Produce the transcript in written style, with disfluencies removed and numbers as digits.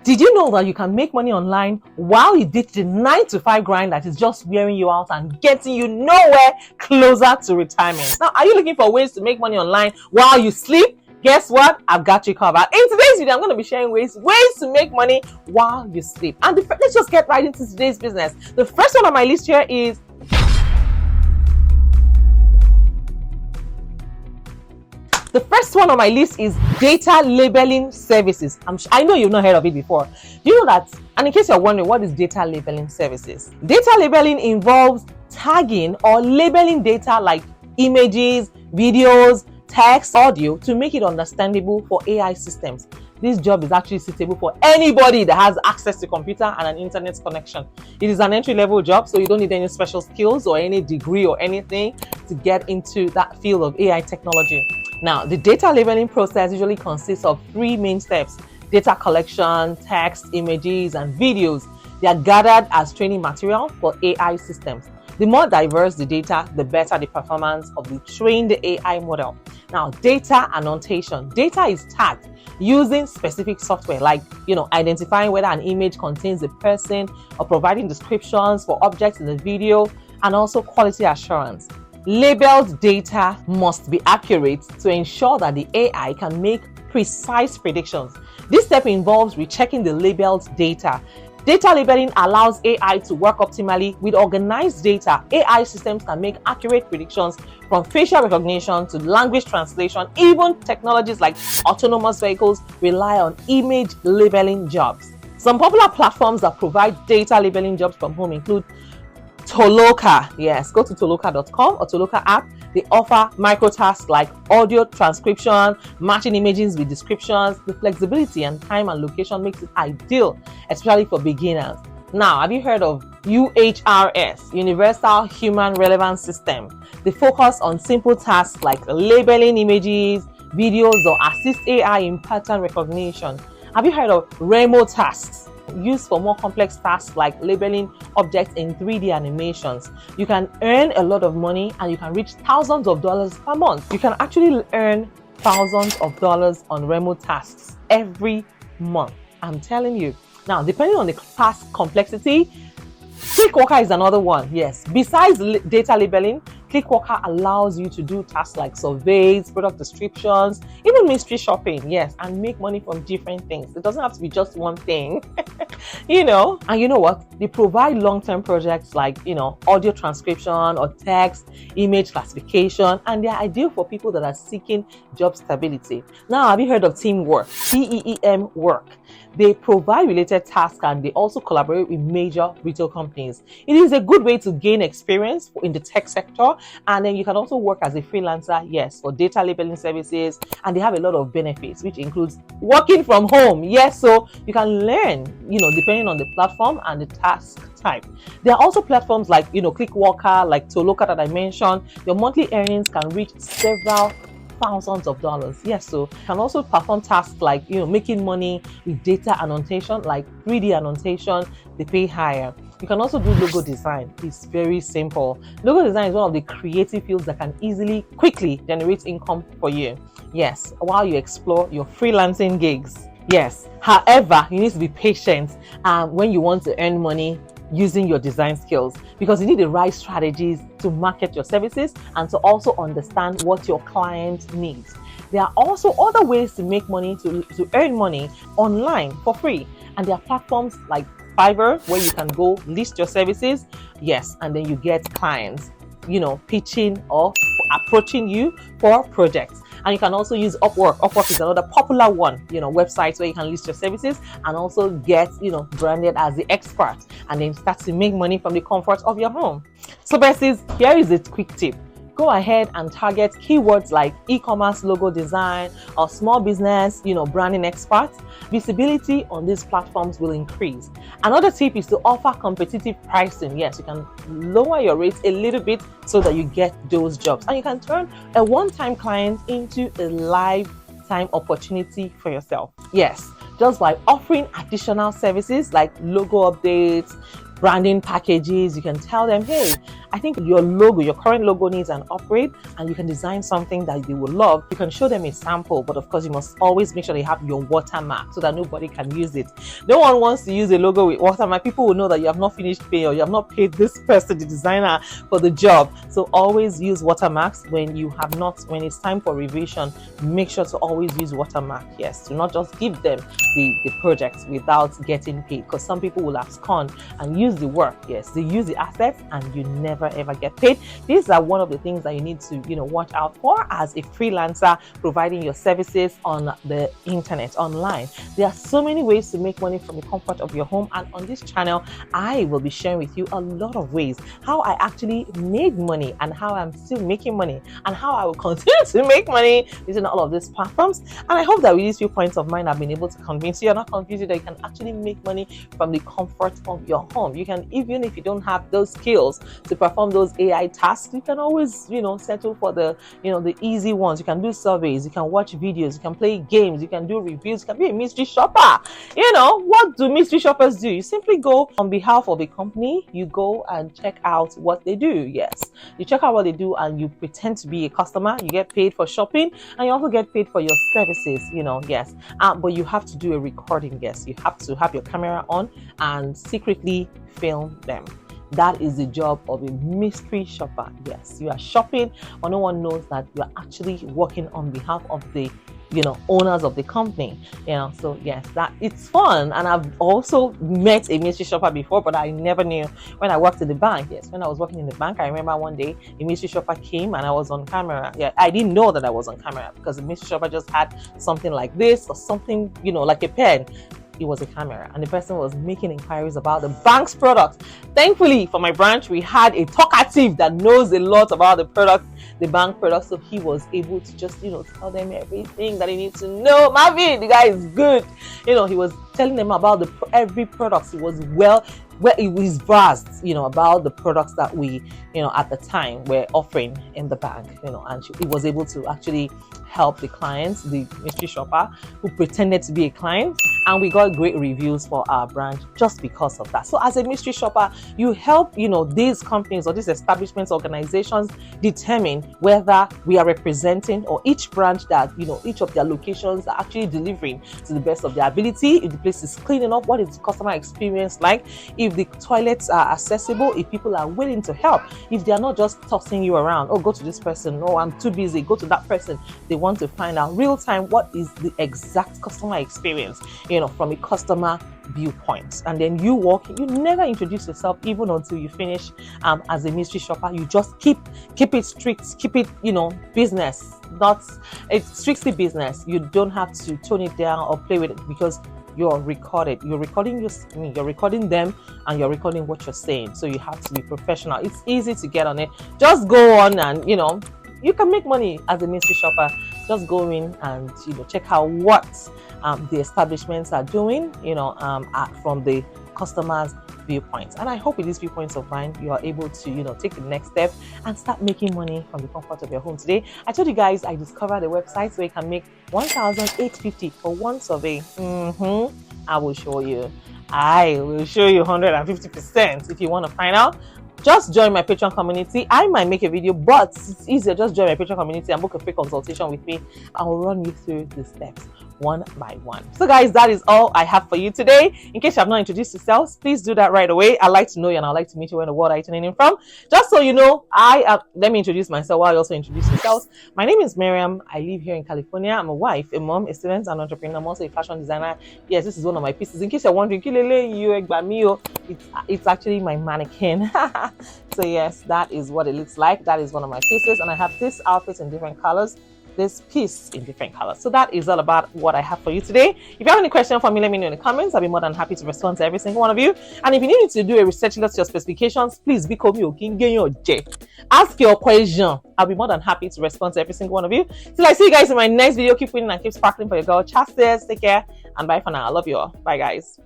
Did you know that you can make money online while you ditch the 9-to-5 grind that is just wearing you out and getting you nowhere closer to retirement? Now, are you looking for ways to make money online while you sleep? Guess what? I've got you covered. In today's video, I'm going to be sharing ways to make money while you sleep. And let's just get right into today's business. The first one on my list here is data labeling services. I know you've not heard of it before. Do you know that? And in case you're wondering, what is data labeling services? Data labeling involves tagging or labeling data like images, videos, text, audio to make it understandable for AI systems. This job is actually suitable for anybody that has access to computer and an internet connection. It is an entry-level job, so you don't need any special skills or any degree or anything to get into that field of AI technology. Now, the data labeling process usually consists of 3 main steps: data collection, text, images, and videos. They are gathered as training material for AI systems. The more diverse the data, the better the performance of the trained AI model. Now, data annotation. Data is tagged using specific software like, identifying whether an image contains a person or providing descriptions for objects in the video, and also quality assurance. Labeled data must be accurate to ensure that the AI can make precise predictions. This step involves rechecking the labeled data. Data labeling allows AI to work optimally. With organized data, AI systems can make accurate predictions from facial recognition to language translation. Even technologies like autonomous vehicles rely on image labeling jobs. Some popular platforms that provide data labeling jobs from home include Toloka. Yes, go to toloka.com or Toloka app. They offer micro tasks like audio transcription, matching images with descriptions. The flexibility and time and location makes it ideal, especially for beginners. Now, have you heard of UHRS, Universal Human Relevance System? They focus on simple tasks like labeling images, videos, or assist AI in pattern recognition. Have you heard of Remo tasks? Used for more complex tasks like labeling objects in 3D animations. You can earn a lot of money and you can reach thousands of dollars per month. You can actually earn thousands of dollars on remote tasks every month. I'm telling you. Now, depending on the task complexity, Clickworker is another one. Yes, besides data labeling, Clickworker allows you to do tasks like surveys, product descriptions, even mystery shopping, yes, and make money from different things. It doesn't have to be just one thing, And you know what? They provide long-term projects like, audio transcription or text, image classification, and they're ideal for people that are seeking job stability. Now, have you heard of Teamwork? TEEM Work. They provide related tasks and they also collaborate with major retail companies. It is a good way to gain experience in the tech sector, and then you can also work as a freelancer, yes, for data labeling services, and they have a lot of benefits, which includes working from home. Yes, so you can learn, depending on the platform and the task type. There are also platforms like, Clickworker, like Toloka that I mentioned. Your monthly earnings can reach several thousands of dollars. Yes, so you can also perform tasks like making money with data annotation, like 3D annotation. They pay higher. You can also do logo design. It's very simple. Logo design is one of the creative fields that can quickly generate income for you. Yes, while you explore your freelancing gigs. Yes, however, you need to be patient when you want to earn money using your design skills, because you need the right strategies to market your services and to also understand what your client needs. There are also other ways to make money, to earn money online for free, and there are platforms like Fiverr where you can go list your services, yes, and then you get clients, pitching or approaching you for projects. And you can also use Upwork. Upwork is another popular one, websites where you can list your services and also get, branded as the expert and then start to make money from the comfort of your home. So besties, here is a quick tip. Go ahead and target keywords like e-commerce logo design or small business, branding experts. Visibility on these platforms will increase. Another tip is to offer competitive pricing. Yes, you can lower your rates a little bit so that you get those jobs. And you can turn a one-time client into a lifetime opportunity for yourself. Yes, just by offering additional services like logo updates, branding packages. You can tell them, hey, I think your logo, your current logo needs an upgrade, and you can design something that they will love. You can show them a sample, but of course you must always make sure they have your watermark so that nobody can use it. No one wants to use a logo with watermark. People will know that you have not finished paying, or you have not paid this person, the designer, for the job. So always use watermarks when you have not, when it's time for revision. Make sure to always use watermark. Yes, do not just give them the project without getting paid, because some people will abscond and use the work. Yes, they use the assets and you never ever get paid. These are one of the things that you need to watch out for as a freelancer providing your services on the internet, online. There are so many ways to make money from the comfort of your home, and on this channel I will be sharing with you a lot of ways how I actually made money and how I'm still making money and how I will continue to make money using all of these platforms. And I hope that with these few points of mine I've been able to convince you, not confuse you, that you can actually make money from the comfort of your home. You can, even if you don't have those skills to perform those AI tasks, you can always settle for the the easy ones. You can do surveys, you can watch videos, you can play games, you can do reviews, you can be a mystery shopper. What do mystery shoppers do? You simply go on behalf of a company, you go and check out what they do. Yes, you check out what they do and you pretend to be a customer. You get paid for shopping and you also get paid for your services. Yes, but you have to do a recording. Yes, you have to have your camera on and secretly film them. That is the job of a mystery shopper. Yes, you are shopping, but no one knows that you are actually working on behalf of the owners of the company. So yes, that it's fun. And I've also met a mystery shopper before, but I never knew when I worked in the bank. Yes, when I was working in the bank, I remember one day a mystery shopper came and I was on camera. Yeah, I didn't know that I was on camera because the mystery shopper just had something like this or something, like a pen. It was a camera and the person was making inquiries about the bank's product. Thankfully for my branch, we had a talkative that knows a lot about the product, the bank product, so he was able to just tell them everything that they need to know. Marvin, the guy is good. He was telling them about every product. It was it was vast, about the products that we, at the time were offering in the bank, and he was able to actually help the clients, the mystery shopper who pretended to be a client, and we got great reviews for our branch just because of that. So as a mystery shopper, you help, these companies or these establishments, organizations determine whether we are representing, or each branch that, each of their locations are actually delivering to the best of their ability. If the place is clean enough, what is the customer experience like? If the toilets are accessible, if people are willing to help, if they are not just tossing you around, oh, go to this person, no, I'm too busy, go to that person. They want to find out real time what is the exact customer experience, from a customer viewpoint. And then you never introduce yourself even until you finish as a mystery shopper. You just keep it strict, keep it business. It's strictly business. You don't have to tone it down or play with it because you're recorded. You're recording your screen, you're recording them, and you're recording what you're saying. So you have to be professional. It's easy to get on it. Just go on and you can make money as a mystery shopper. Just go in and check out what the establishments are doing, from the customers' viewpoints. And I hope with these viewpoints of mine, you are able to, take the next step and start making money from the comfort of your home. Today, I told you guys I discovered a website where you can make 1,850 for one survey. I will show you. I will show you 150% if you want to find out. Just join my Patreon community. I might make a video, but it's easier. Just join my Patreon community and book a free consultation with me. I will run you through the steps one by one. So guys, that is all I have for you today. In case you have not introduced yourselves, please do that right away. I'd like to know you and I'd like to meet you in the world are you tuning in from. Just so you know, let me introduce myself while you also introduce yourselves. My name is Mariam. I live here in California. I'm a wife, a mom, a student, an entrepreneur. I'm also a fashion designer. Yes, this is one of my pieces. In case you're wondering, it's actually my mannequin. So yes, that is what it looks like. That is one of my pieces, and I have this outfit in different colors, this piece in different colors. So that is all about what I have for you today. If you have any question for me, let me know in the comments. I'll be more than happy to respond to every single one of you. And if you need to do a research list to your specifications, please be me. Ask your question. I'll be more than happy to respond to every single one of you. Till I see you guys in my next video. Keep winning and keep sparkling for your girl. Chasters, take care, and bye for now. I love you all. Bye guys.